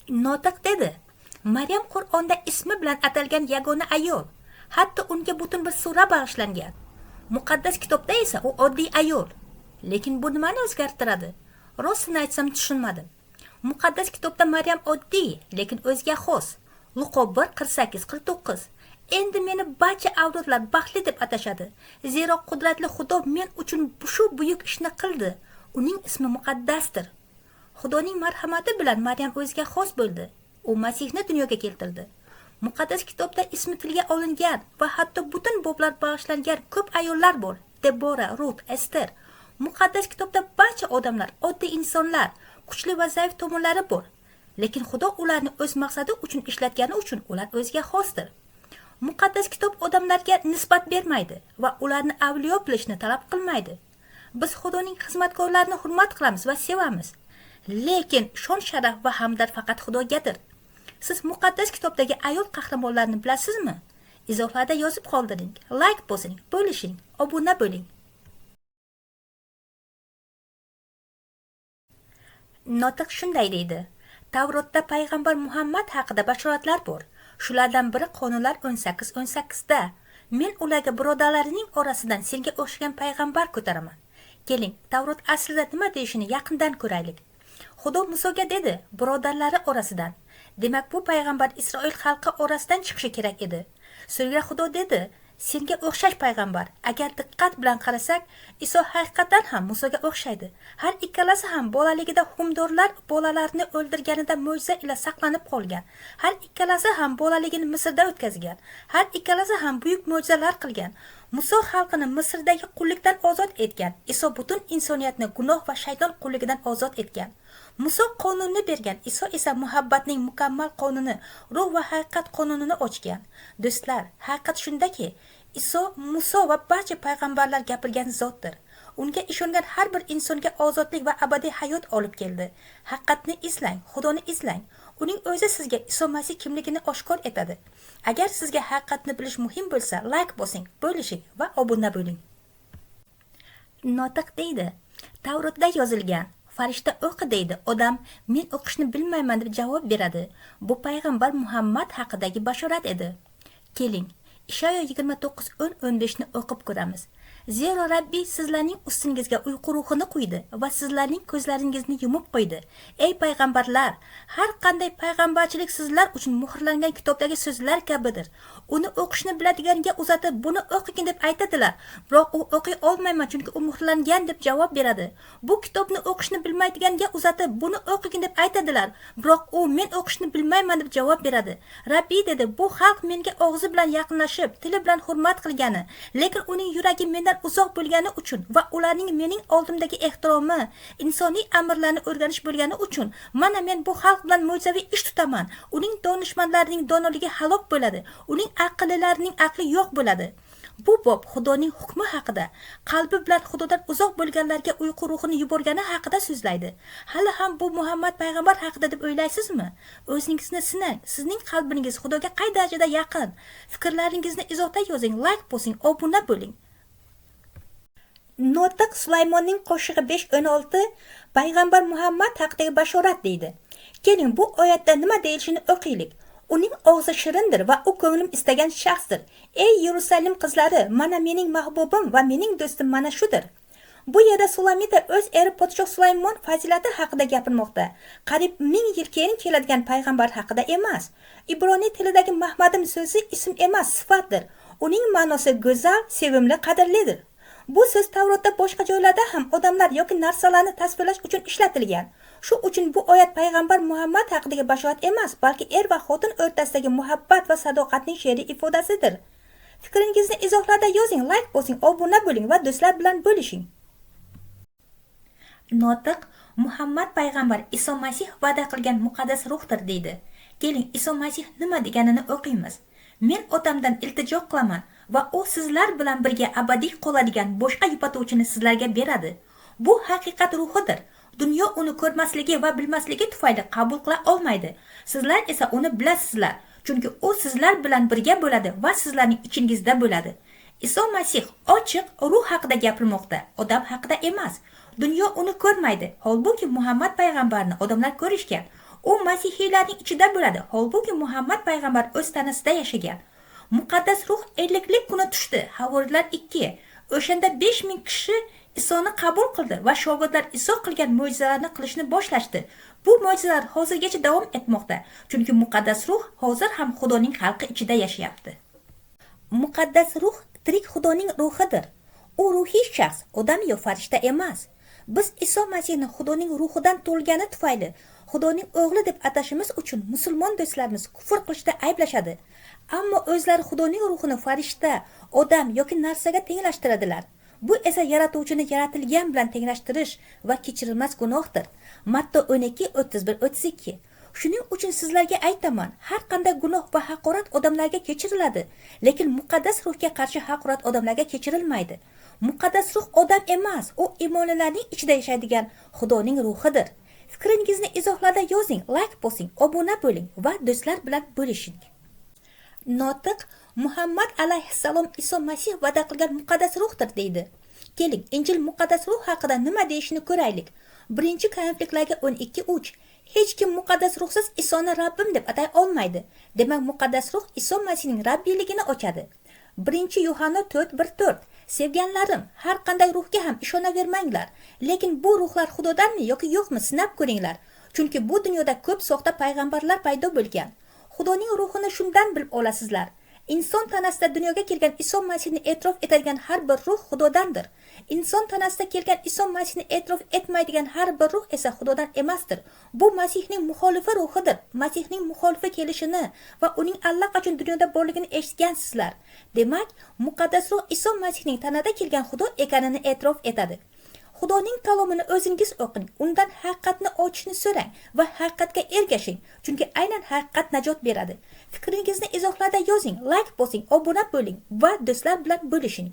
Notiq dedi. Maryam Qur'onda ismi bilan atalgan yagona ayol. Hatto unga butun bir sura bag'ishlangan. Muqaddas kitobda esa u oddiy ayol. Lekin bu nimani o'zgartiradi? Rostini aytsam tushunmadim. Muqaddas kitobda Maryam oddiy, lekin o'ziga xos. Luqo 1:48-49. Endi meni barcha avlodlar baxtli deb atashadi. Zero qudratli Xudo men uchun shu buyuk ishni qildi. Uning ismi muqaddasdir. Xudoning marhamati bilan Maryam o'ziga xos bo'ldi. U Masihni dunyoga keltirdi. Muqaddas kitobda ismi tilga olingan va hatto butun boblar bag'ishlangan ko'p ayollar bor. Debora, Rut, Ester. Muqaddas kitobda barcha odamlar, oddiy insonlar, kuchli va zaif tomonlari bor. Lekin Xudo ularni o'z maqsadi uchun ishlatgani uchun ular o'ziga xosdir. Muqaddas kitob odamlarga nisbat bermaydi va ularni avliyo bilishni talab qilmaydi. Biz Xudoning xizmatkorlarini hurmat qilamiz va sevamiz. Lekin shon sharaf va hamdard faqat Xudogadir. Siz muqaddas kitobdagi ayol qahramonlarni bilasizmi? Izohlarda yozib qoldiring, like bosing, bo'lishing, obuna bo'ling. Notiq shunday deydi. Tavrotda payg'ambar Muhammad haqida bashoratlar bor. Shulardan biri Qonunlar 18:18da. Men ularga birodarlarining orasidan senga o'xshagan payg'ambar ko'taraman. Keling, Tavrot aslida nima deyishini yaqindan ko'raylik. Xudo Musoga dedi, birodarlari orasidan. Demak, bu payg'ambar Isroil xalqi orasidan chiqishi kerak edi. So'ngra Xudo dedi, senga o'xshash payg'ambar. Agar diqqat bilan qarasak, Iso haqiqatan ham Musoga o'xshaydi. Har ikkalasi ham bolaligida hukmdorlar bolalarini o'ldirganida mo'jiza ila saqlanib qolgan. Har ikkalasi ham bolaligini Misrda o'tkazgan. Har ikkalasi ham buyuk mo'jizalar qilgan. Muso xalqini Misrdagi qullikdan ozod etgan. Iso butun insoniyatni gunoh va shayton qulligidan ozod etgan. Muso qonunni bergan, Iso esa muhabbatning mukammal qonuni, ruh va haqiqat qonunini ochgan. Do'stlar, haqiqat shundaki, Iso, Muso va barcha payg'ambarlar gapirgan zotdir. Unga ishongan har bir insonga ozodlik va abadiy hayot olib keldi. Haqiqatni izlang, Xudoni izlang. Uning o'zi sizga Iso Masih kimligini oshkor etadi. Agar sizga haqiqatni bilish muhim bo'lsa, like bosing, bo'lishing va obuna bo'ling. Notiq deydi. Tavrotda yozilgan. Farishta o'qi deydi. Odam, men o'qishni bilmayman deb javob beradi. Bu payg'ambar Muhammad haqidagi bashorat edi. Keling, Ishoyo 29:10-15 ni o'qib ko'ramiz. Zero Rabbiy sizlarning ustingizga uyqu ruhini qo'ydi va sizlarning ko'zlaringizni yumib qo'ydi. Ey payg'ambarlar, har qanday payg'ambarchilik sizlar uchun muhrlangan kitobdagi so'zlar kabidir. Uni o'qishni biladiganga uzatib, buni o'qing deb aytadilar. Biroq u o'qiy olmayman chunki u muhrlangan deb javob beradi. Bu kitobni o'qishni bilmaydiganga uzatib, buni o'qing deb aytadilar. Biroq u men o'qishni bilmayman deb javob beradi. Rabbiy dedi, bu xalq menga og'zi bilan yaqinlashib, tili bilan hurmat qilgani, lekin uning yuragi mendan uzoq bo'lgani uchun va ularning mening oldimdagi ehtiromi insoniy amirlarni o'rganish bo'lgani uchun mana men bu xalq bilan mo'jizaviy ish tutaman. Uning donishmandlarining donoligi halok bo'ladi, uning aqllilarining aqli yo'q bo'ladi. Bu bob Xudoning hukmi haqida, qalbi bilan Xudodan uzoq bo'lganlarga uyqu ruhini yuborgani haqida so'zlaydi. Hali ham bu Muhammad payg'ambar haqida deb o'ylaysizmi? O'zingizni sinang. Sizning qalbingiz Xudoga qay darajada yaqin? Fikrlaringizni izohda yozing, like bosing, obuna bo'ling. Notiq Sulaymonning qo'shig'i 5:16 payg'ambar Muhammad haqidagi bashorat deydi. Keling, bu oyatda nima deyilishini o'qiylik. Uning og'zi shirindir va u ko'nglim istagan shaxsdir. Ey Yerusalim qizlari, mana mening mahbubim va mening do'stim mana shudir. Bu yerda Sulamida o'z eri podshoh Sulaymon fazilati haqida gapirmoqda. Qariyb 1000 yil keyin keladigan payg'ambar haqida emas. Ibroniy tilidagi Mahmadim so'zi ism emas, sifatdir. Uning ma'nosi go'zal, sevimli, qadrlidir. Bu so'z Tavrotda boshqa joylarda ham odamlar yoki narsalarni tasvirlash uchun ishlatilgan. Shu uchun bu oyat payg'ambar Muhammad haqidagi bashorat emas, balki er va xotin o'rtasidagi muhabbat va sadoqatning she'riy ifodasidir. Fikringizni izohlarda yozing, like bosing, obuna bo'ling va do'stlar bilan bo'lishing. Notiq Muhammad payg'ambar Iso Masih va'da qilgan muqaddas ruhdir deydi. Keling, Iso Masih nima deganini o'qiymiz. Men otamdan iltijo qilaman va u sizlar bilan birga abadiy qoladigan boshqa yupatuvchini sizlarga beradi. Bu haqiqat ruhidir. Dunyo uni ko'rmasligi va bilmasligi tufayli qabul qila olmaydi. Sizlar esa uni bilasizlar, chunki u sizlar bilan birga bo'ladi va sizlarning ichingizda bo'ladi. Iso Masih ochiq ruh haqida gapirmoqda, odam haqida emas. Dunyo uni ko'rmaydi. Holbuki Muhammad payg'ambarni odamlar ko'rishgan. U masihiylarning ichida bo'ladi, holbuki Muhammad payg'ambar o'z tanasida yashagan. Muqaddas ruh 50lik kuni tushdi. Havoriylar 2. O'shanda 5000 kishi Isoni qabul qildi va shogirdlar Iso qilgan mo'jizalarni qilishni boshlashdi. Bu mo'jizalar hozirgacha davom etmoqda, chunki muqaddas ruh hozir ham Xudoning xalqi ichida yashayapti. Muqaddas ruh tirik Xudoning ruhidir. U ruhiy shaxs, odam yo farishta emas. Biz Iso Masihni Xudoning ruhidan to'lgani tufayli Xudoning o'g'li deb atashimiz uchun musulmon do'stlarimiz kufr qilishda ayblashadi. Ammo o'zlari Xudoning ruhini farishta, odam yoki narsaga tenglashtiradilar. Bu esa yaratuvchini yaratilgan bilan tenglashtirish va kechirilmas gunohdir. Matta 12:31-32. Shuning uchun sizlarga aytaman, har qanday gunoh va haqorat odamlarga kechiriladi, lekin muqaddas ruhga qarshi haqorat odamlarga kechirilmaydi. Muqaddas ruh odam emas, u imonlilarning ichida yashaydigan Xudoning ruhidir. Fikringizni izohlarda yozing, like bosing, obuna bo'ling va do'stlar bilan bo'lishing. Notiq Muhammad alayhissalom Iso Masih va'da qilgan muqaddas ruhdir deydi. Keling, Injil muqaddas ruh haqida nima deyishini ko'raylik. 1-Konfliktlarga 12:3. Hech kim muqaddas ruhsiz Isoni Rabbim deb atay olmaydi. Demak, muqaddas ruh Iso Masihning rabbiyligini ochadi. 1-Yohanna 4:1-4. Sevganlarim, har qanday ruhga ham ishonavermanglar, lekin bu ruhlar Xudodanmi yoki yo'qmi sinab ko'ringlar, chunki bu dunyoda ko'p soxta payg'ambarlar paydo bo'lgan. Xudoning ruhini shundan bilib olasizlar. Inson tanasida dunyoga kelgan Iso Masihni e'tirof etadigan har bir ruh Xudodandir. Inson tanasida kelgan Iso Masihni e'tirof etmaydigan har bir ruh esa Xudodan emasdir. Bu Masihning muxolifi ruhidir. Masihning muxolifi kelishini va uning allaqachon dunyoda borligini eshitgansizlar. Demak, muqaddas ruh Iso Masihning tanada kelgan Xudo ekanini e'tirof etadi. Xudoning kalomini o'zingiz o'qing, undan haqiqatni ochishni so'rang va haqiqatga ergashing, chunki aynan haqiqat najot beradi. Fikringizni izohlarda yozing, like bosing, obuna bo'ling va do'stlar bilan bo'lishing.